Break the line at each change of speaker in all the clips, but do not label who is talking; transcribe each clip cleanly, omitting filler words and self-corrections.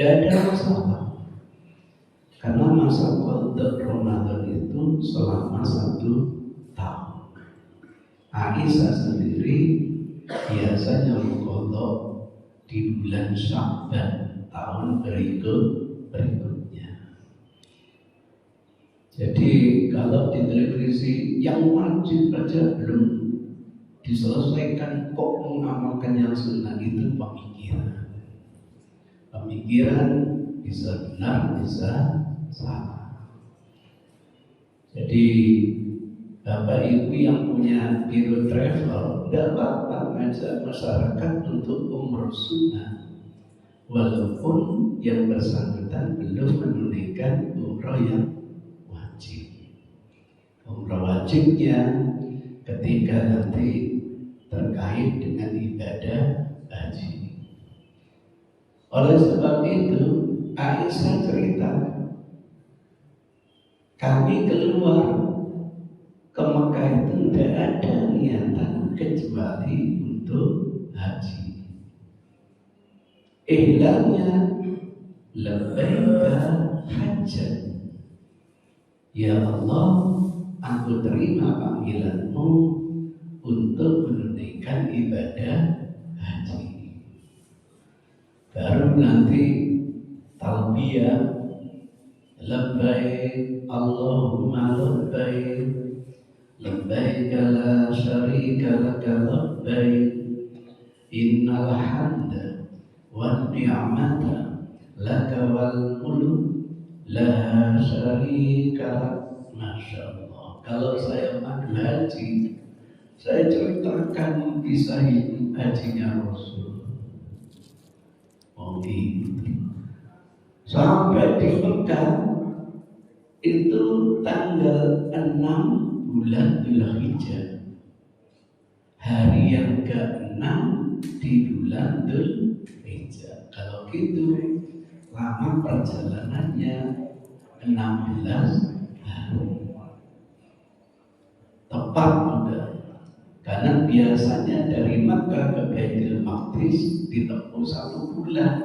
Tidak ada masalah. Karena masa qada Ramadan itu selama 1 tahun. Aisyah sendiri biasanya mengqada di bulan Sya'ban tahun berikutnya. Jadi kalau di televisi yang wajib aja belum diselesaikan kok mengamalkan yang sunnah, itu pemikiran bisa benar bisa salah. Jadi Bapak Ibu yang punya biro travel, tidak apa-apa ngajak masyarakat untuk umroh sunnah, walaupun yang bersangkutan belum menunaikan umroh yang wajib. Umroh wajibnya ketika nanti terkait dengan ibadah haji. Oleh sebab itu, Aisyah cerita, kami keluar ke Mekah itu tidak ada niatan kecuali untuk haji. Ihlamnya labbaika hajjan. Ya Allah, aku terima panggilanmu untuk menunaikan ibadah haji. Baru nanti talbiyah, labbaik Allahumma labbaik, labbaik la syarika laka labbaik, innal hamda wan ni'mata laka wal mulk la syarika lak. Masya Allah. Kalau saya madu haji, saya ceritakan kisah hidup hajinya Rasul. Sampai di Mekah itu tanggal 6 bulan Dzulhijjah, hari yang ke-6 di bulan Dzulhijjah. Kalau gitu lama perjalanannya 16 hari. Tepat udah. Karena biasanya dari Makkah ke Baitul Maqdis ditempuh 1 bulan.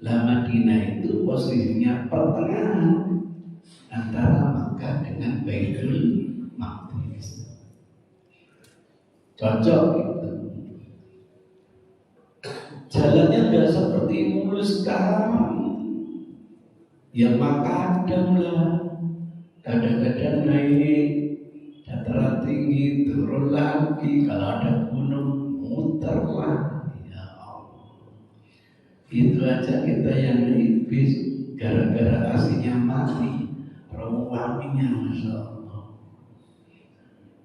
Lah Madinah itu posisinya pertengahan antara Makkah dengan Baitul Maqdis. Cocok gitu. Jalannya nggak seperti mulus sekarang. Yang makadam lah. Kadang-kadang naik dataran tinggi, turun lagi, kalau ada gunung muter lah. Ya Allah, itu aja kita yang naik bis gara-gara aslinya mati, wanginya Masya Allah.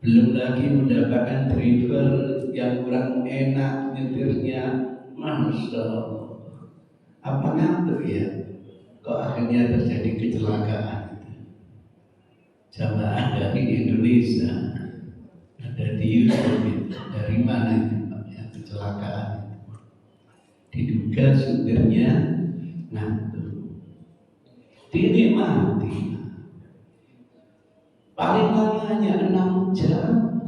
Belum lagi mendapatkan driver yang kurang enak nyetirnya, Masya Allah. Apa ngantuk ya? Kok akhirnya terjadi kecelakaan? Jamaah dari Indonesia ada di YouTube, dari mana itu yang kecelakaan? Diduga supirnya ngantuk. Dinikmati. Paling lama hanya 6 jam,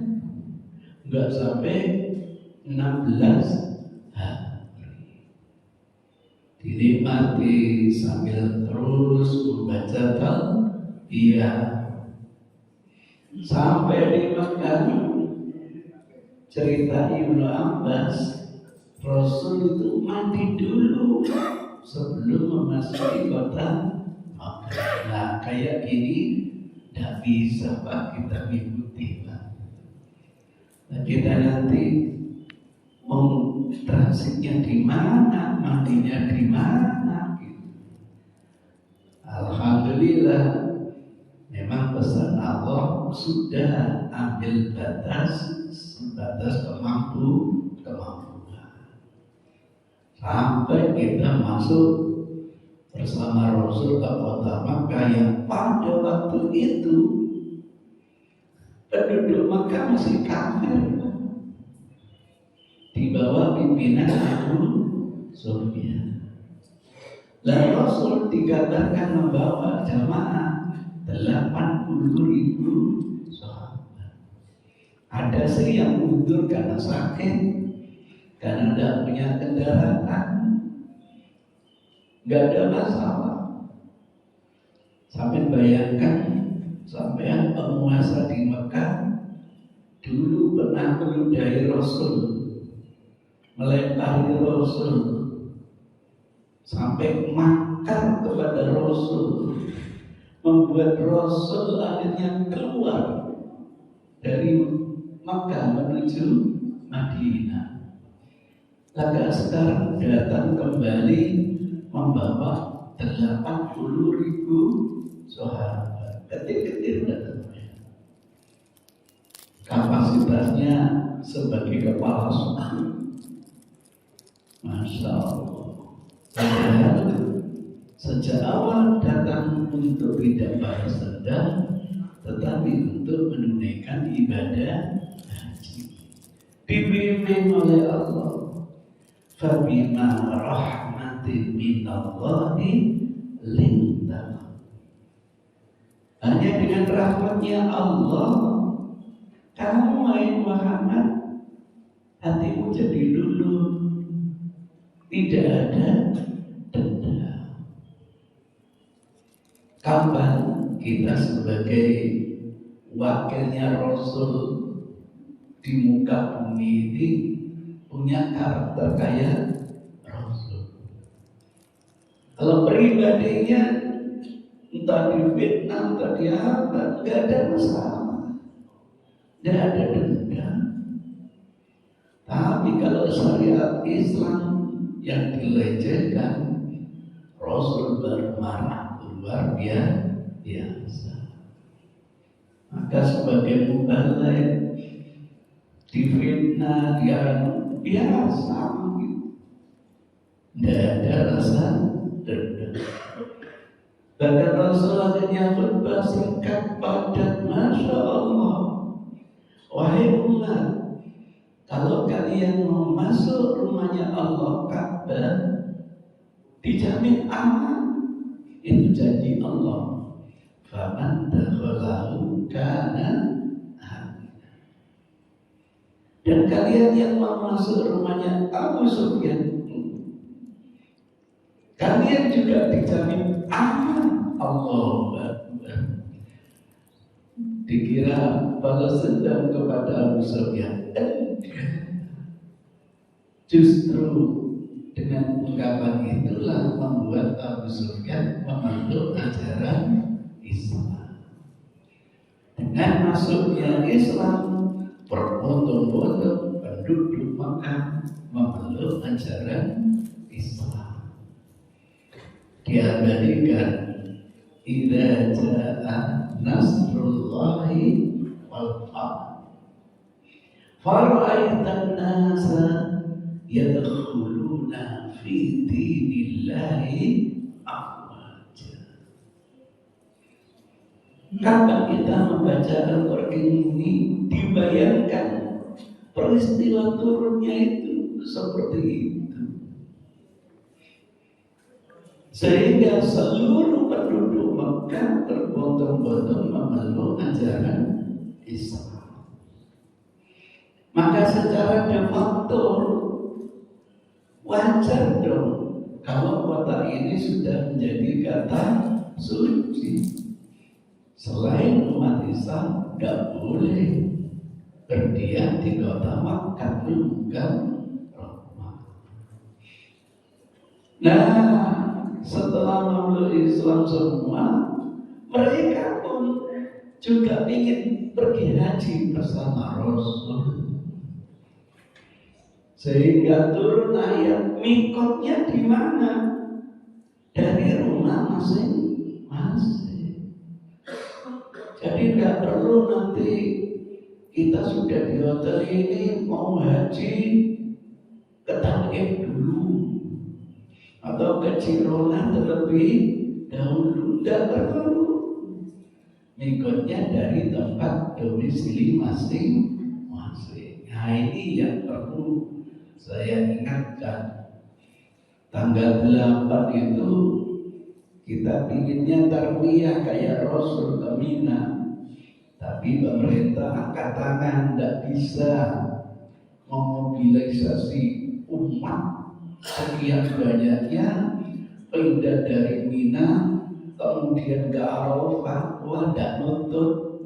nggak sampai 16 hari. Dinikmati sambil terus membaca talbiyah. Sampai di Mekah, cerita Ibnu Abbas, Rasul itu mandi dulu sebelum memasuki kota Mekah. Nah, kayak gini tidak bisa Pak kita mengikuti Pak. Nah, kita nanti mau transitnya di mana, mandinya di mana gitu. Alhamdulillah, memang pesan Allah sudah ambil batas kemampuan. Sampai kita masuk bersama Rasul ke kota Makkah yang pada waktu itu penduduk Makkah masih kafir di bawah pimpinan Abu Sufyan. Lalu Rasul dikabarkan membawa jamaah 80.000 sahabat. Ada sih yang mundur karena sakit, karena tidak punya kendaraan. nggak ada masalah. Sampai bayangkan, sampai penguasa di Mekah dulu pernah meludahi Rasul, melempari Rasul, sampai makar kepada Rasul, membuat Rasul akhirnya keluar dari Makkah menuju Madinah. Lalu sekarang datang kembali membawa 80.000 sahabat, kecil-kecil datangnya. Kapasitasnya sebagai kepala suku, Masya Allah. Padahal sejak awal datang untuk tidak balas dendam, tetapi untuk menunaikan ibadah haji. Dibimbing oleh Allah. Fabima rahmatin minallahi linta. Hanya dengan rahmatnya Allah, kamu wahai Muhammad, hatimu jadi luluh, tidak ada dendam. Kapan kita sebagai wakilnya Rasul di muka bumi ini punya karakter kayak Rasul? Kalau pribadinya entah di fitnah, entah di apa, nggak ada masalah, nggak ada dendam. Tapi kalau syariat Islam yang dilecehkan, Rasul bermarah luar biasa. Maka sebagai mubalik, difitnah, dia biasa gitu. Tidak ada rasa dendam. Bahkan Rasul akhirnya khutbah singkat padat, Masya Allah, wahai umat, kalau kalian mau masuk rumahnya Allah Ka'bah, dijamin aman. Itu janji Allah. Faman dakhalahu kana amin. Dan kalian yang mau masuk rumahnya Abu Sufyan, kalian juga dijamin aman. Allahu Akbar. Dikira balas dendam kepada Abu Sufyan. Justru dengan ungkapan itulah membuat Abu Sufyan memeluk ajaran Islam. Dengan masuknya Islam, berbondong-bondong penduduk Makkah memeluk ajaran Islam. Diabadikan, idza jaa nasrullahi wal fath, fara'aitan nasa yadkhuluna fi dinillahi afwaja. Kapan kita membaca Al-Quran ini, dibayangkan peristiwa turunnya itu seperti itu, sehingga seluruh penduduk Mekah terbondong-bondong memeluk ajaran Islam. Maka secara de facto wajar dong kalau kota ini sudah menjadi kata suci. Selain umat Islam gak boleh berdiam di kota Makkah, bukan rahmat. Nah, setelah memeluk Islam semua, mereka pun juga ingin pergi haji bersama Rasul. Sehingga turun ayat, mikotnya di mana? Dari rumah masing-masing. Jadi nggak perlu nanti kita sudah di hotel ini mau haji ke Taif dulu atau ke Cirona terlebih dahulu, nggak perlu. Mikotnya dari tempat domisili masing-masing. Nah, ini yang perlu saya ingatkan. Tanggal 8 itu kita pinginnya tarwiyah kayak Rasul ke Mina, tapi pemerintah angkat tangan, tidak bisa memobilisasi umat sekian banyaknya pindah dari Mina kemudian ke Arafah, wah tidak nutut,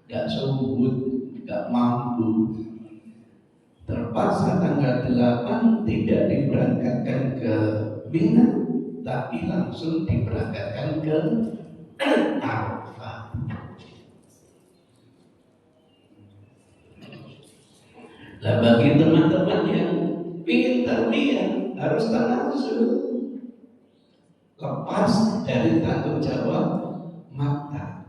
tidak sambut, tidak mampu. Terpaksa tanggal 8 tidak diberangkatkan ke Mina, tapi langsung diberangkatkan ke Arafah. Nah, bagi teman-teman yang ingin tarbiyah harus tanazzul, lepas dari tanggung jawab mata,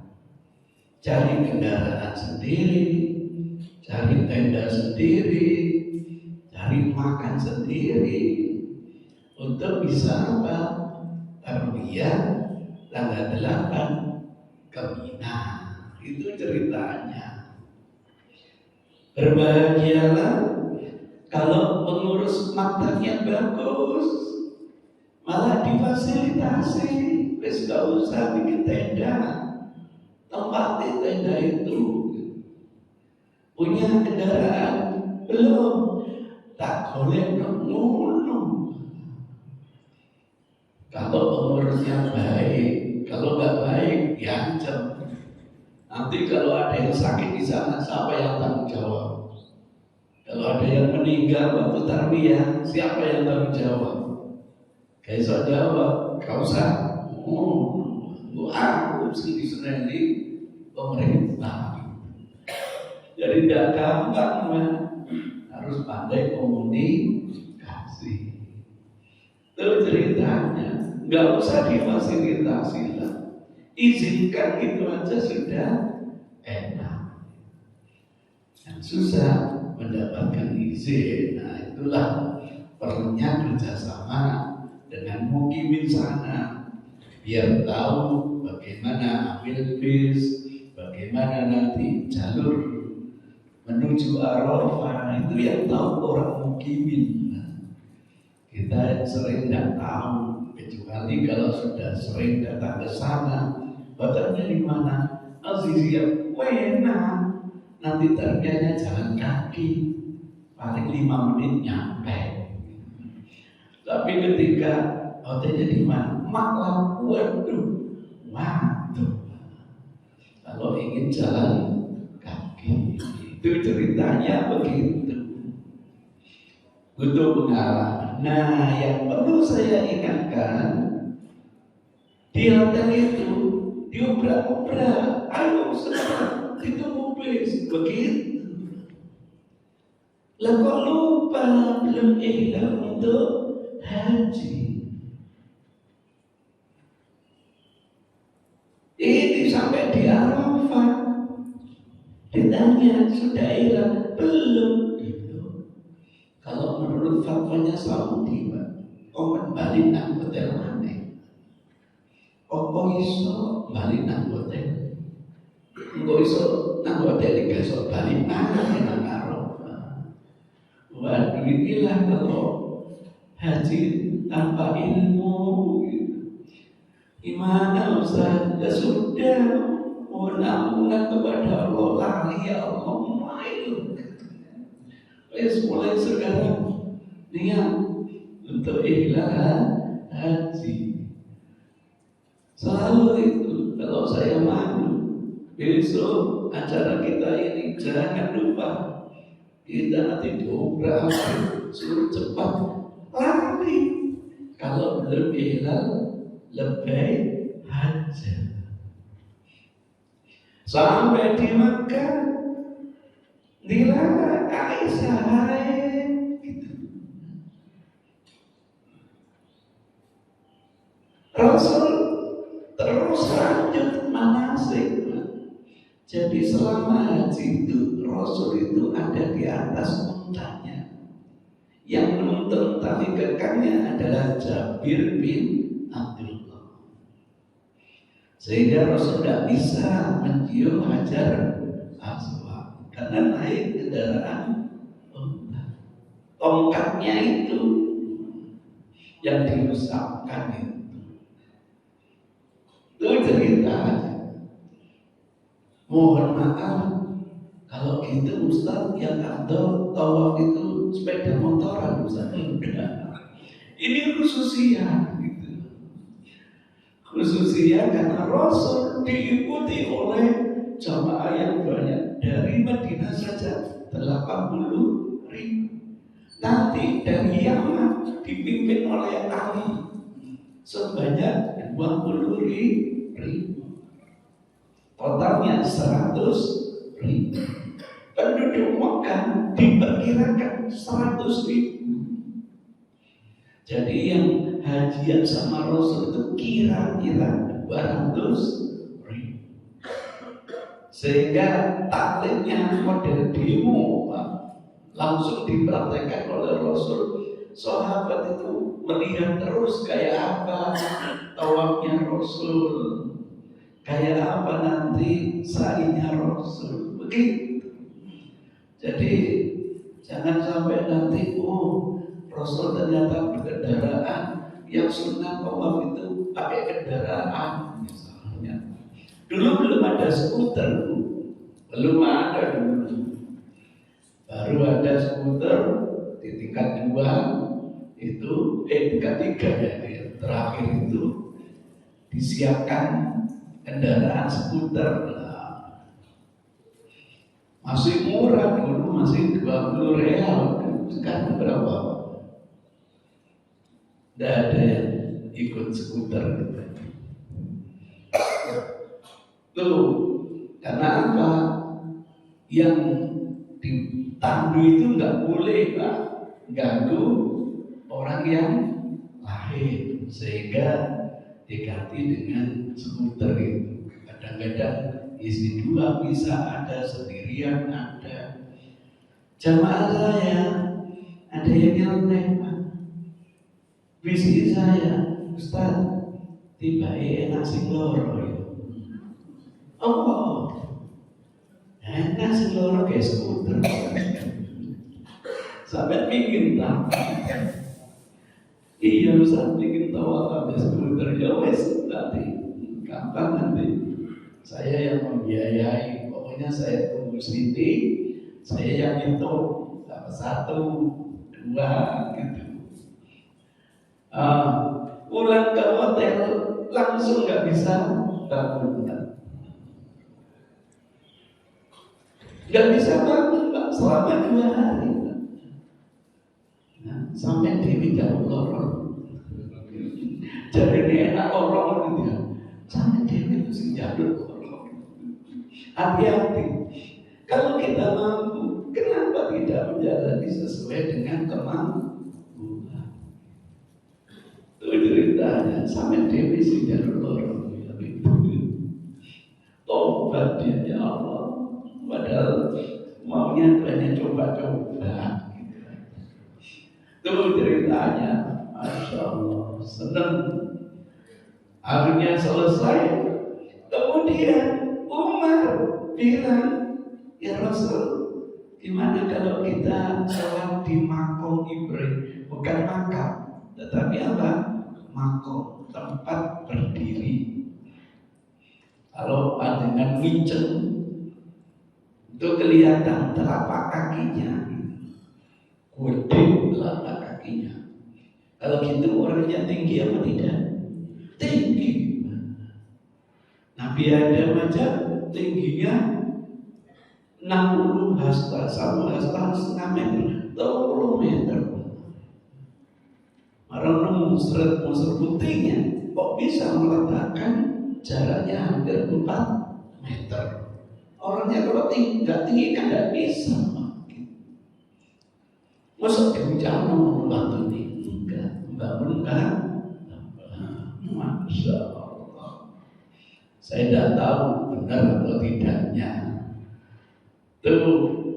cari kendaraan sendiri, cari tenda sendiri, cari makan sendiri, untuk bisa apa? Tarbiyah tanggal 8 ke Mina. Itu ceritanya. Berbahagialah kalau pengurus maktabnya bagus, malah difasilitasi, wis gak usah bikin tenda, tempat di tenda itu. Punya kendaraan belum, tak boleh ngono. Kalau pengurusnya baik, kalau nggak baik diancam. Nanti kalau ada yang sakit di sana, siapa yang tanggung jawab? Kalau ada yang meninggal waktu tarbiyah, siapa yang tanggung jawab? Gak bisa jawab, gak usah. Aku sendiri seneni pemerintah. Jadi tidak gampang, harus pandai komunikasi. Itu ceritanya, nggak usah difasilitasi lah. Izinkan itu aja sudah enak. Yang susah mendapatkan izin. Nah, itulah perlunya kerjasama dengan mukimin sana, biar tahu bagaimana ambil bis, bagaimana nanti jalur menuju Arafah, itu yang tahu orang mukimin. Kita sering tidak tahu, kecuali kalau sudah sering datang ke sana. Hotelnya di mana? Aziziyah, enak. Nanti tarbiyahnya jalan kaki, paling 5 menit nyampe. Tapi ketika hotelnya di mana? Maklum, waduh. Kalau ingin jalan kaki, itu ceritanya begitu. Butuh pengalaman. Nah, yang perlu saya ingatkan, di hotel itu diobrak-obrak, ayo sekarang ditunggu bis, begitu. Lah kok lupa belum ihram untuk haji. Ini sampai di Arafah ditanya sudah ihram belum? Itu kalau menurut fatwanya Saudi, kembali nang hotel mana? Kok iso balik nang hotel? Kok iso nang hotel iki iso balik mana nang Arafah? Waduh, inilah kalau haji tanpa ilmu. Gimana Ustaz? Ya sudah, mohon ampunan kepada Allah, lali ya Allah, main. Mulai sekarang niat untuk ikhlas haji. Selalu itu kalau saya malu, besok acara kita ini jangan lupa kita nanti diobrak, suruh cepat lari. Kalau belum ikhlas lebih haji. Sampai di Makkah dilarang Aisyah gitu. Rasul terus lanjut manasik. Jadi selama haji itu Rasul itu ada di atas untanya. Yang menuntun tali kekangnya adalah Jabir bin Abdullah. Sehingga Rasul tidak bisa mencium Hajar Aswad karena naik kendaraan unta. Tongkatnya itu yang dirusakkan itu cerita. Mohon maaf kalau gitu Ustaz, yang afdal tawaf itu sepeda motoran Ustaz. Enggak. Ini khususnya gitu. Khususnya karena Rasul diikuti oleh jamaah yang banyak. Dari Madinah saja 80.000. Nanti dari Yaman dipimpin oleh Ali sebanyak 20.000. Totalnya 100.000. Penduduk Mekah diperkirakan 100.000. Jadi yang hajian sama Rasul itu kira-kira 200.000. Sehingga taklimnya model demo langsung dipraktekkan oleh Rasul. Sahabat itu melihat terus kayak apa tawafnya Rasul, kayak apa nanti sa'inya Rasul, begitu. Jadi jangan sampai nanti Rasul ternyata berkendaraan yang sunnah tawaf itu pakai kendaraan misalnya. Dulu belum ada skuter, belum ada dulu. Baru ada skuter di tingkat 2 itu, tingkat 3 ya, terakhir itu disiapkan kendaraan skuter. Masih murah dulu, masih 20 real. Sekarang berapa? Tidak ada yang ikut skuter gitu. Tuh, karena apa? Yang ditandu itu nggak boleh Pak ganggu orang yang lain, sehingga diganti dengan skuter itu. Kadang-kadang isi 2 bisa, ada sendirian, ada. Jamaah saya ada yang nyeleneh Pak. Visi saya, Ustaz, tiba-tiba nasi loro ya. Nasi loro kayak skuter. Sampai bikin tak. Iya Ustaz, bikin tahu apa skuter ya wes nanti. Kapan nanti? Saya yang membiayai. Pokoknya saya tunggu sini. Saya yang hitung. 1, 2 gitu. Pulang ke hotel langsung nggak bisa bangun, nggak bisa bangun Pak selama 2 hari. Nah, sampai Dewi jauh lorong. Jadi ini enak orang gitu ya. Sampai Dewi itu sih jadul lorong. Hati-hati. Kalau kita mampu, kenapa tidak menjalani sesuai dengan kemampuan? Ceritanya sampai Dewi sih jadul lorong. Tobat dia ya Allah. Padahal maunya banyak coba-coba. Itu ceritanya, Masya Allah, senang. Akhirnya selesai. Kemudian Umar bilang, ya Rasul, gimana kalau kita sholat di makom Ibrahim? Bukan makam, tetapi apa? Makom, tempat berdiri. Kalau dengan nginceng, itu kelihatan telapak kakinya. Gede telapak kakinya. Kalau gitu orangnya tinggi apa tidak? Tinggi. Nabi Adam aja tingginya 60 hasta, 1 hasta setengah meter, 20 meter. Orang nemu monster putihnya, kok bisa meletakkan jaraknya hampir 4 meter. Orangnya kalau nggak tinggi kan nggak bisa. Masa diucapkan membantu ini? Enggak, membangun kan? Masya Allah. Saya tidak tahu benar atau tidaknya. Itu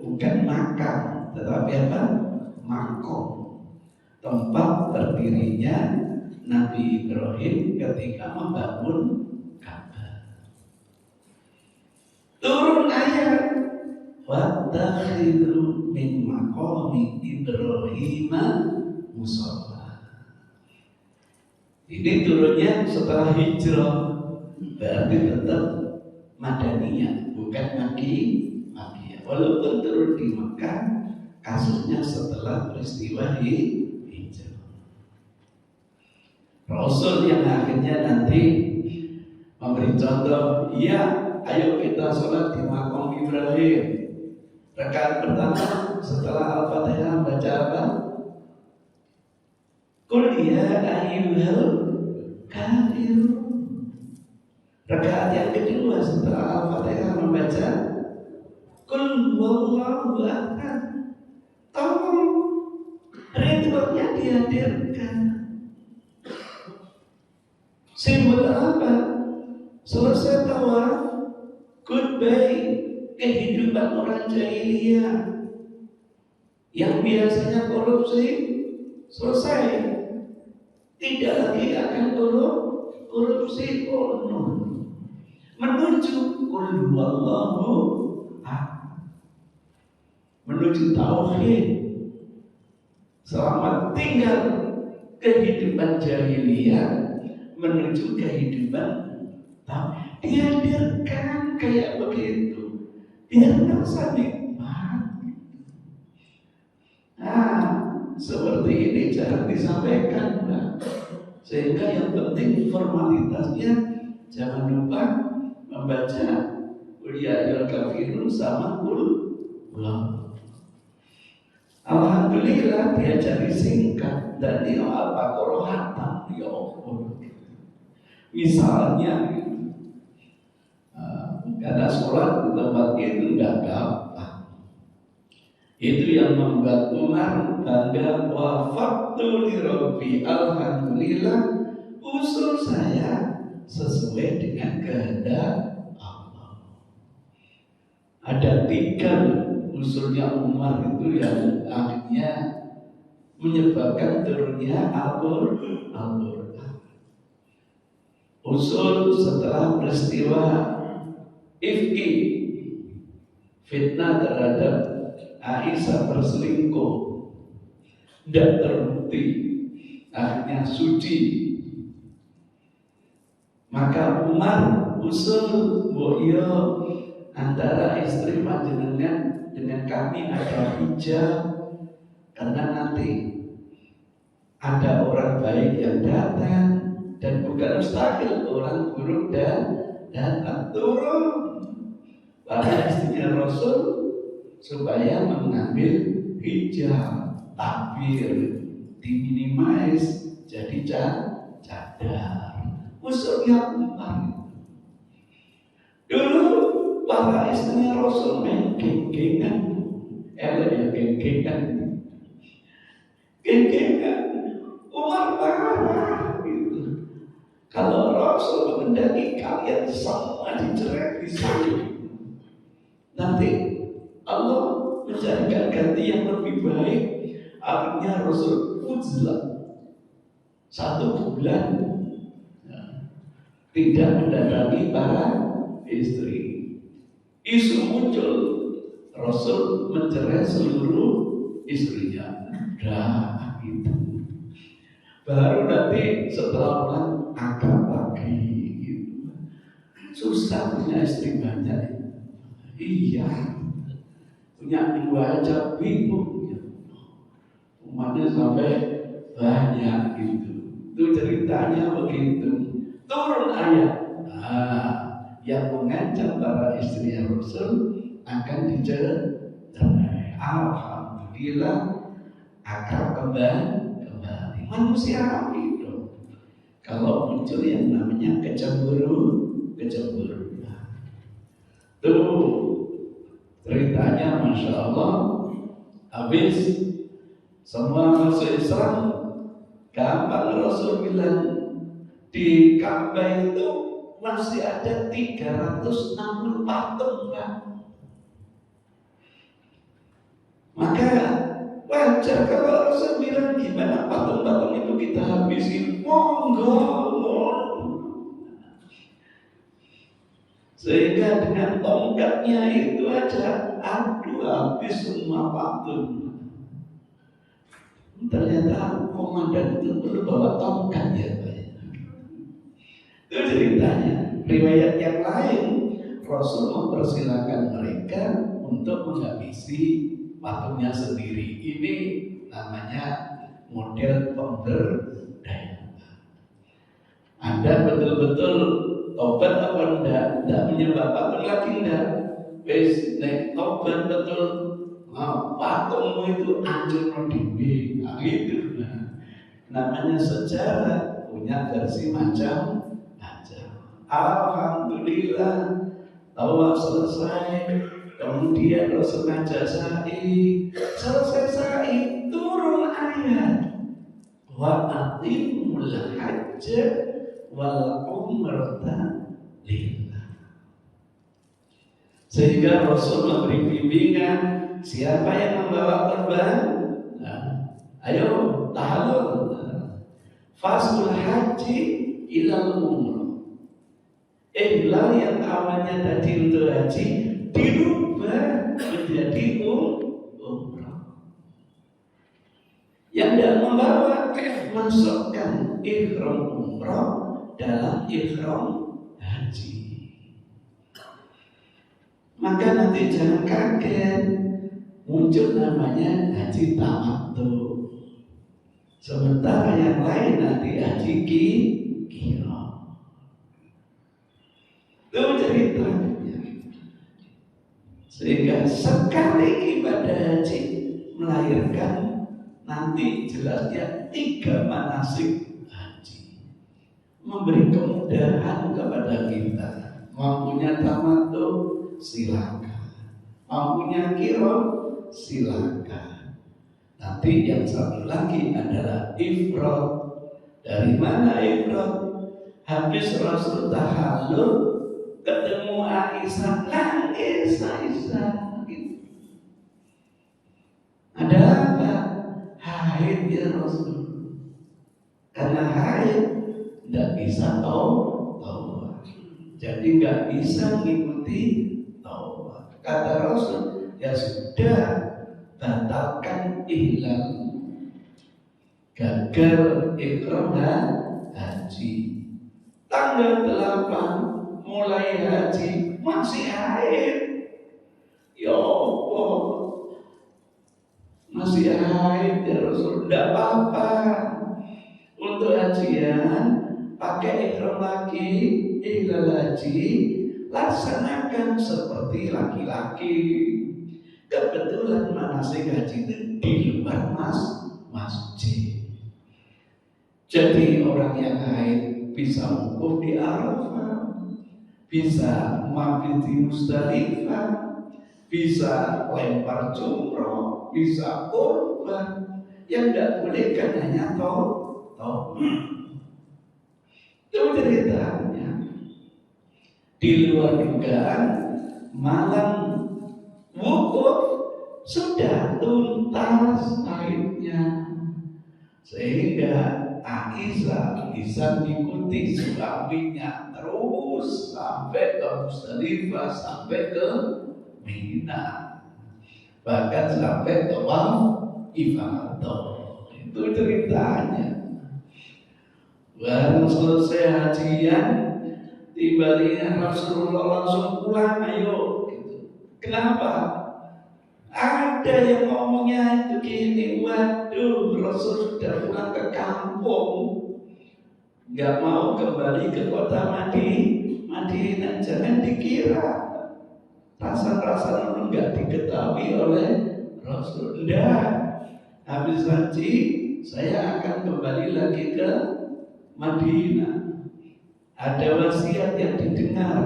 bukan makam, tetapi apa? Makom. Tempat berdirinya Nabi Ibrahim ketika membangun Ka'bah. Turun ayat, wattakhidhu min maqami Ibrahim musalla. Ini turunnya setelah hijrah, berarti tetap Madaniyah, bukan Makkiyah. Walaupun turun di Mekah, kasusnya setelah peristiwa hijrah. Rasul yang akhirnya nanti Memberi contoh, iya, ayo kita sholat di makom Ibrahim. Rakaat pertama setelah Al-Fatihah baca apa? Qul ya ayyuhal kafirun. Rakaat yang kedua setelah Al-Fatihah membaca Qul huwallahu ahad. Tolong ritualnya dihadirkan. Simbol apa? Selesai tawaf, goodbye kehidupan orang jahiliyah yang biasanya korupsi, selesai. Tidak lagi akan korupsi. Menuju qul huwallahu ahad, menuju tauhid. Selamat tinggal kehidupan jahiliyah menuju kehidupan tauhid. Dihadirkan kayak begitu, biar merasa nikmat. Seperti ini cara disampaikan, Mbak. Sehingga yang penting formalitasnya jangan lupa membaca Qul ya ayyuhal kafirun sama Qul huwallahu. Alhamdulillah diajari singkat dan dia Al-Baqarah hatam, ya Allah. Misalnya karena sholat di tempat itu enggak gampang. Itu yang membuat Umar bangga, wafaqtu li rabbi, alhamdulillah usul saya sesuai dengan kehendak Allah. Ada 3 usulnya Umar itu yang akhirnya menyebabkan turunnya Al-Qur'an. Usul setelah peristiwa Ifki, fitnah terhadap Aisyah berselingkuh, tidak terbukti, akhirnya suci. Maka Umar usul bahwa antara istri panjenengan dengan kami ada hijab, karena nanti ada orang baik yang datang dan bukan mustahil orang buruk dan turun pada istrinya Rasul supaya mengambil hijab, takbir, diminimais jadi cadar. Usulnya Umar. Dulu para istrinya Rasul main geng-gengan, geng-gengan. Umar marah gitu. Kalau Rasul mengendaki kalian semua dicerai, disalib, nanti Allah mencarikan ganti yang lebih baik. Akhirnya Rasul uzlah 1 bulan tidak mendatangi para istri. Isu muncul, Rasul mencerai seluruh istrinya. Gitu. Baru nanti setelah bulan akad lagi gitu. Susah punya istri banyak. Iya, punya 2 aja bingung ya. Umatnya sampai banyak gitu. Itu ceritanya begitu. Turun ayat yang mengancam para istri Rasul akan dicerai. Alhamdulillah akan kembali. Manusiawi dong. Kalau muncul yang namanya kecemburuan. Tuh ceritanya Masya Allah. Habis semua masuk Islam, gampang Rasul bilang di Ka'bah itu masih ada 360 patung, Pak. Maka wajar kalau Rasul bilang gimana patung-patung itu kita habisin, monggo. Sehingga dengan tongkatnya itu aja, habis semua patung. Ternyata komandan itu perlu bawa tongkat ya, Pak. Itu ceritanya. Riwayat yang lain, Rasul mempersilahkan mereka untuk menghabisi patungnya sendiri. Ini namanya model pemberdayaan. Anda betul-betul tobat apa enggak? Enggak menyebabkan lagi enggak? Wis nek tobat betul, patungmu itu anjur dhewe. Nah, gitu. Namanya sejarah punya versi macam-macam. Alhamdulillah, tawaf selesai. Kemudian Rasul ngajak sa'i. Selesai sa'i, turun ayat. Wa atimul hajj wal umrata lillah. Sehingga Rasul memberi bimbingan, siapa yang membawa korban, ayo tahallul, fasul haji ilal umrah. Ihlal yang awalnya tadi untuk haji dirubah menjadi umrah. Yang tidak membawa, masukkan ihram umrah dalam ihram haji. Maka nanti jangan kaget muncul namanya haji tamattu. Sementara yang lain nanti haji qiran. Itu ceritanya. Sehingga sekali ibadah haji melahirkan nanti jelasnya 3 manasik haji. Memberi kemudahan kepada kita. Mampunya tamattu, silakan. Mampunya qiran, silakan. Tapi yang satu lagi adalah ifrad. Dari mana ifrad? Habis Rasul tahallul ketemu Aisyah, nangis Aisyah. Ada apa? Haid ya Rasul. Karena haid tidak bisa taubat. Jadi nggak bisa mengikuti taubat. Kata Rasul, ya sudah, batalkan ihlal, gagal ihram haji. Tanggal 8 mulai haji masih haid. Ya Allah, masih haid ya Rasul. Tidak apa-apa, untuk hajian pakai ihram lagi, ihlal haji, laksanakan seperti laki-laki. Kebetulan manasik haji itu di luar masjid. Jadi orang yang haid bisa wukuf di Arafah, bisa mabit di Musdalifah, bisa lempar jumroh, bisa kurban. Yang tidak boleh kan hanya taubat. Itu ceritanya. Di luar dugaan, malam wukuf sudah tuntas haidnya, sehingga Aisyah bisa mengikuti suaminya terus sampai ke Musdalifah, sampai ke Mina, bahkan sampai ke ifadah. Itu ceritanya. Baru selesai hajian, tiba-tiba Rasulullah langsung pulang, ayo. Kenapa? Ada yang ngomongnya itu gini, waduh, Rasul sudah pulang ke kampung, nggak mau kembali ke kota Madinah. Jangan dikira rasa-rasa nggak diketahui oleh Rasul. Enggak, habis haji saya akan kembali lagi ke Madinah. Ada wasiat yang didengar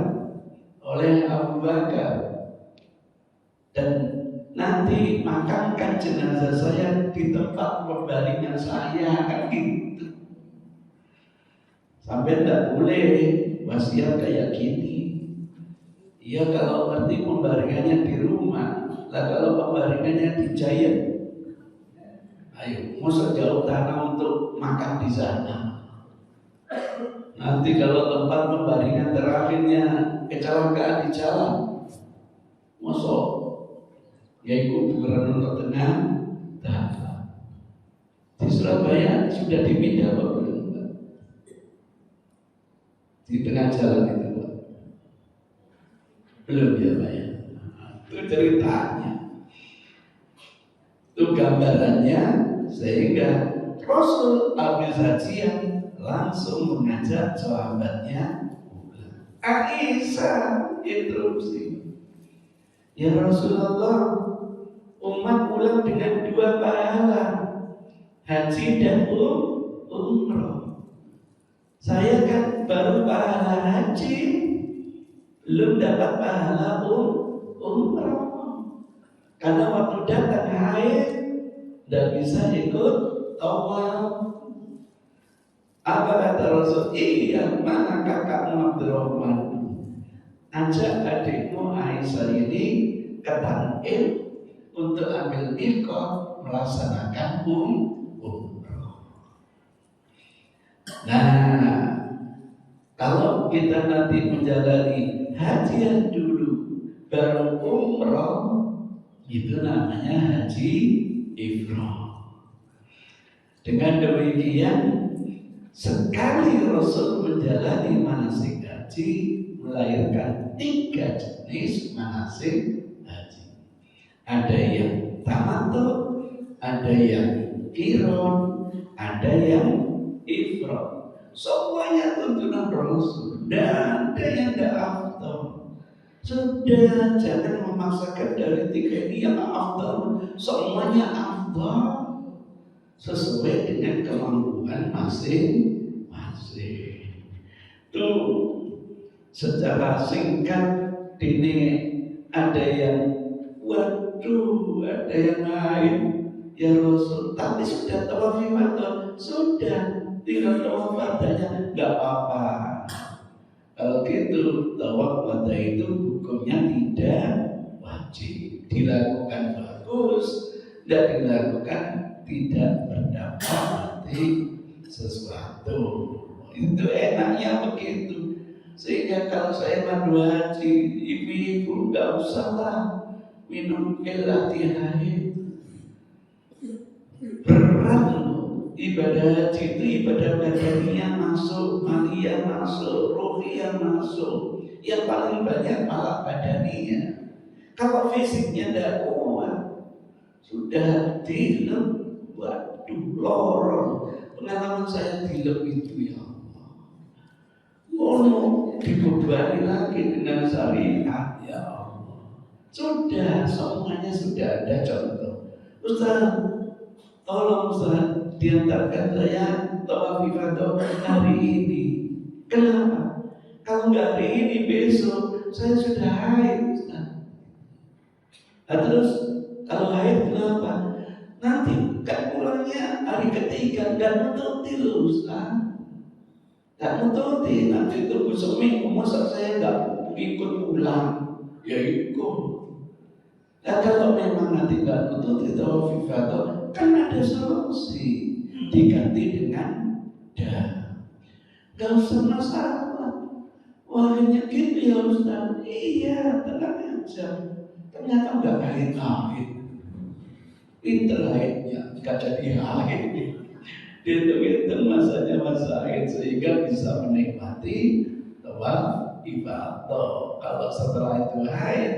oleh Abu Bakar, dan nanti makamkan jenazah saya di tempat pembaringan saya, kan gitu. Sampai tidak boleh wasiat kayak gini. Ya kalau nanti pembaringannya di rumah, lah kalau pembaringannya di Giant, ayo, masa jauh tanah untuk makan di sana. Nanti kalau tempat pembaringan terakhirnya kecelakaan di jalan, masa yaitu kuburan untuk tengah dapat. Di Surabaya sudah dipindah apa belum? Di tengah jalan itu Pak. Belum ya Pak ya? Itu ceritanya, itu gambarannya. Sehingga Rasul habis hajian langsung mengajak sahabatnya pulang. Aisyah interupsi, ya Rasulullah, umat pulang dengan 2 pahala, haji dan umroh. Saya kan baru pahala haji, belum dapat pahala umroh. Karena waktu datang haid, tidak bisa ikut tawaf. Apa kata Rasul? Iya, mana kakakmu Abdurrahman? Ajak adikmu Aisyah ini ke Tan'im untuk ambil miqat, melaksanakan umroh. Nah, kalau kita nanti menjalani hajian dulu baru umroh, itu namanya haji ifrad. Dengan demikian, sekali Rasul menjalani manasik haji, melahirkan 3 jenis manasik haji. Ada yang tamattu, ada yang qiran, ada yang ifrad. Semuanya tuntunan Rasul, dan ada yang tidak afdal. Sudah, jangan memaksakan dari 3 ini yang afdal. Semuanya afdal sesuai dengan kemampuan masing-masing. Tuh, secara singkat ini ada yang waduh, ada yang lain, ya Rasul, tapi sudah tawaf ifadah, sudah tinggal tawaf wadahnya, nggak apa-apa. Kalau gitu tawaf wadah itu hukumnya tidak wajib, dilakukan bagus, tidak dilakukan tidak berdampak nanti sesuatu. Itu enaknya begitu. Sehingga kalau saya madu haji, ibu-ibu nggak usah lah minum pil lati haid. Berat loh. Ibadah haji itu ibadah badannya masuk, maliyah masuk, ruhiyah masuk. Yang paling banyak malah badannya. Kalau fisiknya tidak kuat, sudah dilem. Waduh, lorong. Pengalaman saya dilem itu, ya Allah. Dibebani lagi dengan syariat, ya Allah. Sudah, semuanya sudah ada contoh. Ustaz, tolong Ustaz, diantarkan saya tawaf ifadah hari ini. Kenapa? Kalau nggak hari ini, besok saya sudah haid, Ustaz. Nah, terus kalau haid kenapa? Nanti kan pulangnya hari ketiga, dan menuti loh Ustaz. Dan menuti, nanti tunggu seminggu, masa saya nggak ikut pulang? Ya ikut. Nah, kalau memang nanti nggak menuti tawaf ifadah, kan ada solusi, diganti dengan dah. Gak usah masalah. Wahnya gitu ya Ustaz. Iya, tenang aja. Ternyata nggak haid-haid. Pinter haidnya, nggak jadi haid. Hitung-hitung masanya masa haid sehingga bisa menikmati tawaf ifadah. Kalau setelah itu haid,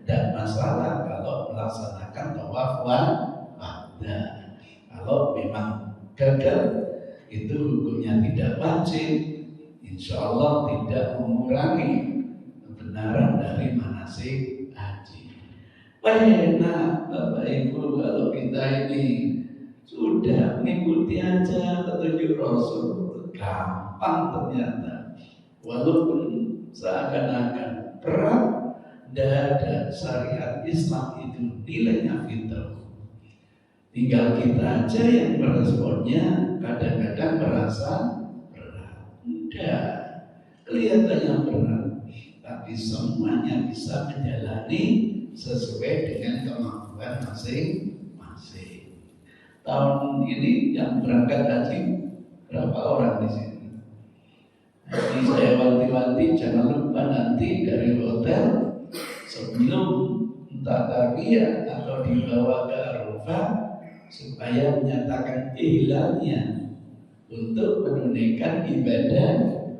dan masalah kalau melaksanakan tawaf wadah. Kalau memang gagal, itu hukumnya tidak wajib. Insya Allah tidak mengurangi kebenaran dari manasik haji. Enak Bapak Ibu kalau kita ini sudah mengikuti aja petunjuk Rasul, gampang ternyata. Walaupun seakan-akan berat, ada syariat Islam itu nilainya fitrah. Tinggal kita aja yang meresponnya kadang-kadang merasa berat. Enggak, kelihatannya berat, tapi semuanya bisa menjalani sesuai dengan kemampuan masing-masing. Tahun ini yang berangkat haji berapa orang di sini? Jadi saya wanti-wanti jangan lupa nanti dari hotel sebelum entah tarbiyah atau dibawa ke Arafah supaya menyatakan ihlalnya untuk menunaikan ibadah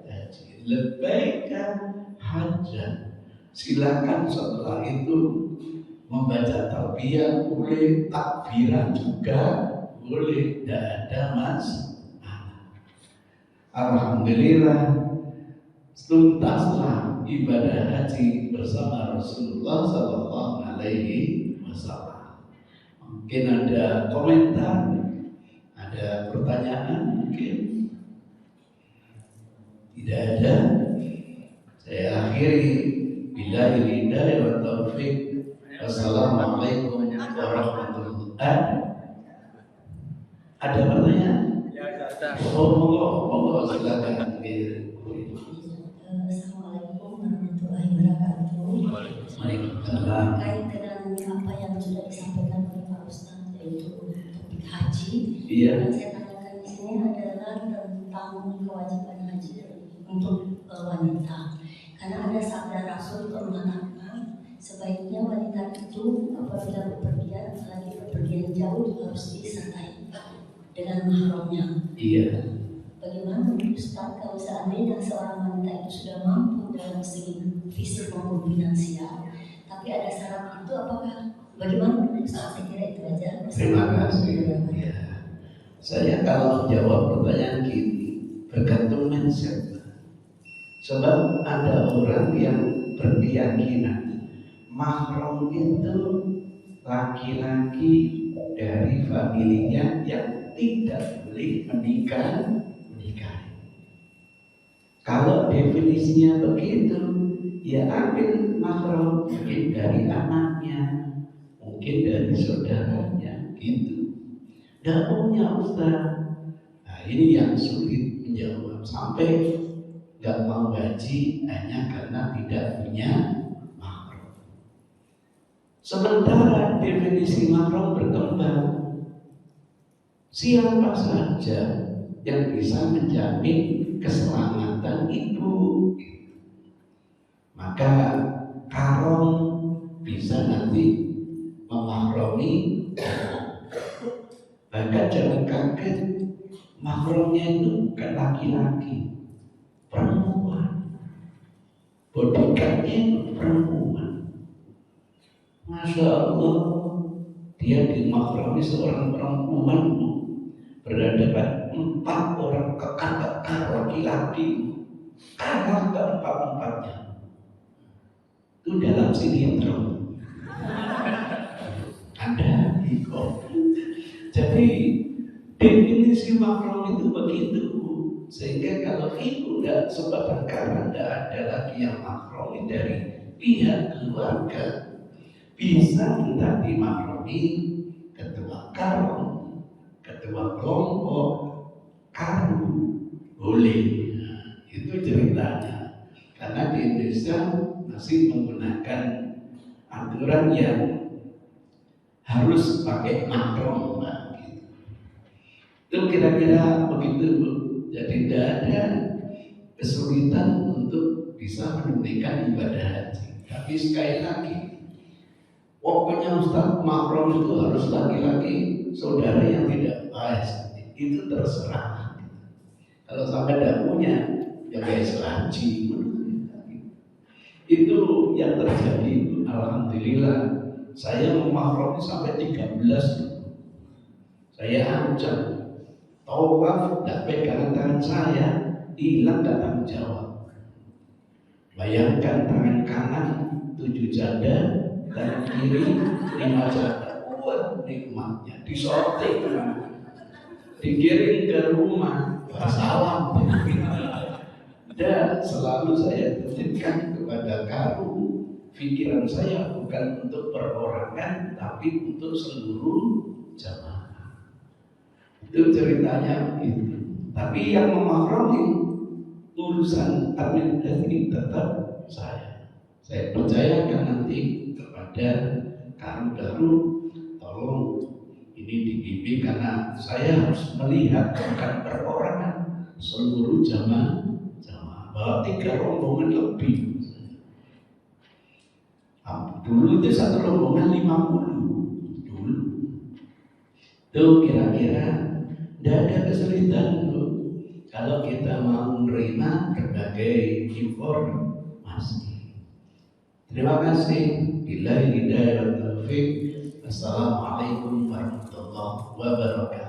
haji. Labbaika hajjan. Silakan setelah itu membaca talbiyah boleh, takbiran juga boleh, tidak ada masalah. Alhamdulillah tuntaslah ibadah haji bersama Rasulullah Sallallahu Alaihi Wasallam. Mungkin ada komentar, ada pertanyaan, mungkin tidak ada. Saya akhiri, billahi hidayah wa taufik. Wassalamualaikum warahmatullahi wabarakatuh. Ada pertanyaan? Monggo silakan.
Assalamualaikum warahmatullahi wabarakatuh.
Waalaikumsalam.
Terkait dengan apa yang sudah disampaikan oleh Pak Ustadz, yaitu topik haji.
Iya.
Yang saya tanyakan di sini adalah tentang kewajiban haji untuk wanita. Karena ada sabda Rasul yang mengatakan sebaiknya wanita itu apabila bepergian, apalagi bepergian jauh, harus disertai dengan mahramnya.
Iya.
Bagaimana Ustaz kalau seandainya seorang wanita itu sudah mampu dalam segi fisik maupun finansial, tapi ada syarat itu, apakah bagaimana Ustaz? Saya kira itu aja.
Terima kasih. Ya. Saya kalau jawab pertanyaan gini, bergantung mindset. Sebab ada orang yang berkeyakinan mahram itu laki-laki dari familinya yang tidak boleh menikah. Kalau definisinya begitu, ya ambil mahram mungkin dari anaknya, mungkin dari saudaranya, gitu. Tidak punya Ustaz. Nah ini yang sulit menjawab. Sampai nggak mau gaji hanya karena tidak punya mahram. Sementara definisi mahram berkembang, siapa saja yang bisa menjamin keselamatan ibu, maka karom bisa nanti memahromi. Bahkan jangan kaget, mahromnya itu bukan laki-laki, perempuan. Bodyguardnya itu perempuan. Masya Allah, dia dimahromi seorang perempuan, berhadapan 4 orang kekar-kekar laki-laki, kalah keempat-empatnya. Itu dalam sinetron ada ikut. Jadi definisi mahram itu begitu. Sehingga kalau ibu tidak sebatang kara, tidak ada lagi yang mahram dari pihak keluarga, bisa entah dimahrami ketua karom, ketua kelompok, karu, boleh. Nah, itu ceritanya. Karena di Indonesia masih menggunakan aturan yang harus pakai mahram, gitu. Itu kira-kira begitu, Bu. Jadi tidak ada kesulitan untuk bisa menunaikan ibadah haji. Tapi sekali lagi, pokoknya Ustaz, mahram itu harus laki-laki, saudara yang tidak baik. Itu terserah. Kalau sampai tidak punya, ya kayak selaji. Itu yang terjadi. Alhamdulillah, saya memahrami sampai 13. Saya ancam, tawaf tidak pegangan tangan saya, hilang gak tanggung jawab. Bayangkan tangan kanan 7 janda, dan kiri 5 janda. Wah, nikmatnya disorting, dikirim ke rumah, salam. Dan selalu saya titipkan kepada karu, pikiran saya bukan untuk perorangan, tapi untuk seluruh jamaah. Itu ceritanya begitu. Tapi yang memahrami urusan administrasi tetap saya. Saya percayakan nanti kepada karu-karu, tolong ini dibimbing, karena saya harus melihat bukan perorangan, seluruh jamaah, bahwa 3 rombongan lebih. Dulu itu satu rombongan 50 dulu. Itu kira-kira tidak ada kesulitan dulu kalau kita mau menerima berbagai informasi. Terima kasih. Billahi hidayah wa taufik. Assalamualaikum warahmatullahi wabarakatuh.